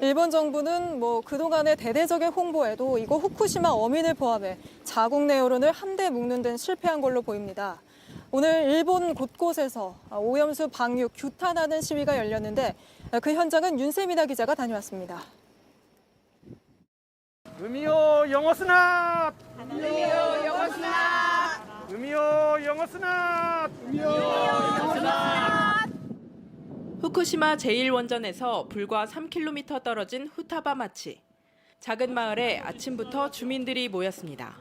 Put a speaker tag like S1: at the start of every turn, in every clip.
S1: 일본 정부는 그동안의 대대적인 홍보에도 이거 후쿠시마 어민을 포함해 자국 내 여론을 한데 묶는 데는 실패한 걸로 보입니다. 오늘 일본 곳곳에서 오염수 방류 규탄하는 시위가 열렸는데 그 현장은 윤세민아 기자가 다녀왔습니다.
S2: 의미요 영어스나! 의미요 영어스나! 의미요 영어스나! 의미요 영어스나!
S3: 후쿠시마 제1원전에서 불과 3km 떨어진 후타바마치. 작은 마을에 아침부터 주민들이 모였습니다.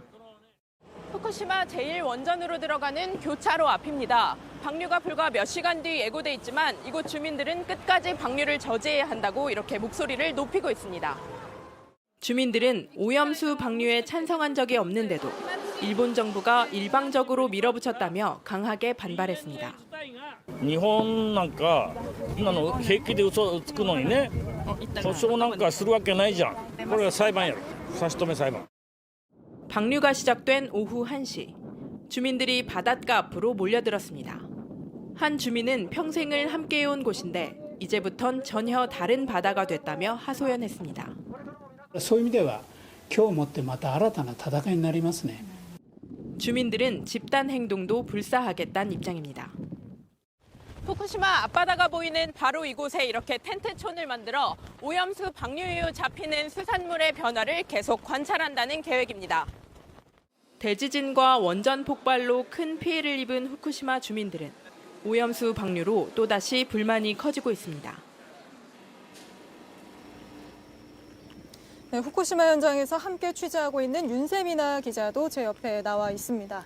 S3: 후쿠시마 제1원전으로 들어가는 교차로 앞입니다. 방류가 불과 몇 시간 뒤 예고돼 있지만 이곳 주민들은 끝까지 방류를 저지해야 한다고 이렇게 목소리를 높이고 있습니다. 주민들은 오염수 방류에 찬성한 적이 없는데도 일본 정부가 일방적으로 밀어붙였다며 강하게 반발했습니다.
S4: 日本なんか平気で嘘をつくのにね、訴訟なんかするわけないじゃん。これは裁判やろ。差し止め裁判。
S3: 방류가 시작된 오후 1시. 주민들이 바닷가 앞으로 몰려들었습니다. 한 주민은 평생을 함께해온 곳인데 이제부턴 전혀 다른 바다가 됐다며 하소연했습니다.
S5: そういう意味では今日をもってまた新たな戦いになりますね.
S3: 주민들은 집단 행동도 불사하겠다는 입장입니다. 후쿠시마 앞바다가 보이는 바로 이곳에 이렇게 텐트촌을 만들어 오염수 방류 이후 잡히는 수산물의 변화를 계속 관찰한다는 계획입니다. 대지진과 원전 폭발로 큰 피해를 입은 후쿠시마 주민들은 오염수 방류로 또다시 불만이 커지고 있습니다.
S1: 네, 후쿠시마 현장에서 함께 취재하고 있는 윤세민아 기자도 제 옆에 나와 있습니다.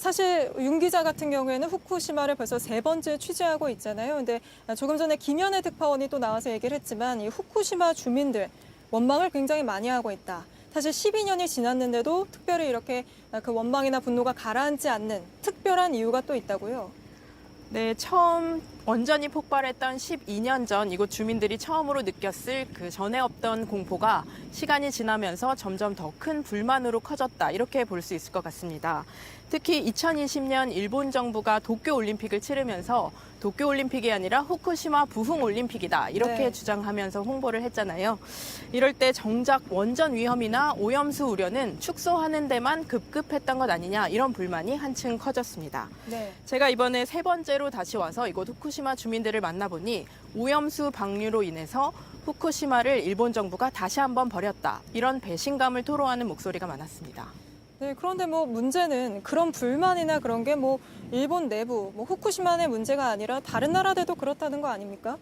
S1: 사실 윤 기자 같은 경우에는 후쿠시마를 벌써 3번째 취재하고 있잖아요. 근데 조금 전에 김연애 특파원이 또 나와서 얘기를 했지만 이 후쿠시마 주민들 원망을 굉장히 많이 하고 있다. 사실 12년이 지났는데도 특별히 이렇게 그 원망이나 분노가 가라앉지 않는 특별한 이유가 또 있다고요.
S3: 네, 처음 원전이 폭발했던 12년 전 이곳 주민들이 처음으로 느꼈을 그 전에 없던 공포가 시간이 지나면서 점점 더 큰 불만으로 커졌다. 이렇게 볼 수 있을 것 같습니다. 특히 2020년 일본 정부가 도쿄올림픽을 치르면서 도쿄올림픽이 아니라 후쿠시마 부흥올림픽이다. 이렇게 주장하면서 홍보를 했잖아요. 이럴 때 정작 원전 위험이나 오염수 우려는 축소하는 데만 급급했던 것 아니냐. 이런 불만이 한층 커졌습니다.
S1: 네.
S3: 제가 이번에 3번째로 다시 와서 이곳 후쿠시마 주민들을 만나보니 오염수 방류로 인해서 후쿠시마를 일본 정부가 다시 한번 버렸다. 이런 배신감을 토로하는 목소리가 많았습니다.
S1: 네, 그런데 문제는 그런 불만이나 그런 게 일본 내부, 후쿠시마의 문제가 아니라 다른 나라들도 그렇다는 거 아닙니까?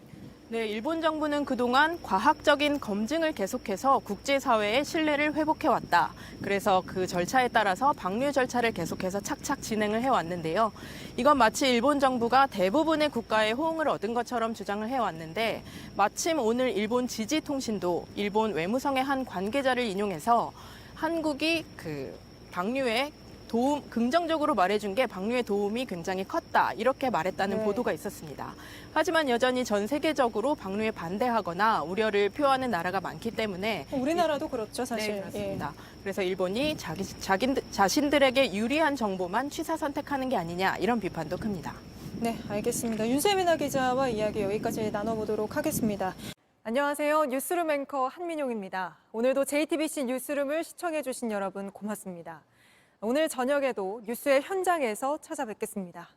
S3: 네, 일본 정부는 그동안 과학적인 검증을 계속해서 국제사회의 신뢰를 회복해왔다. 그래서 그 절차에 따라서 방류 절차를 계속해서 착착 진행을 해왔는데요. 이건 마치 일본 정부가 대부분의 국가의 호응을 얻은 것처럼 주장을 해왔는데 마침 오늘 일본 지지통신도 일본 외무성의 한 관계자를 인용해서 한국이 방류에 긍정적으로 말해준 게 방류의 도움이 굉장히 컸다. 이렇게 말했다는 보도가 있었습니다. 하지만 여전히 전 세계적으로 방류에 반대하거나 우려를 표하는 나라가 많기 때문에
S1: 우리나라도 그렇죠, 사실.
S3: 네, 그렇습니다. 그래서 일본이 자신들에게 유리한 정보만 취사 선택하는 게 아니냐 이런 비판도 큽니다.
S1: 네, 알겠습니다. 윤세민아 기자와 이야기 여기까지 나눠보도록 하겠습니다. 안녕하세요. 뉴스룸 앵커 한민용입니다. 오늘도 JTBC 뉴스룸을 시청해주신 여러분 고맙습니다. 오늘 저녁에도 뉴스의 현장에서 찾아뵙겠습니다.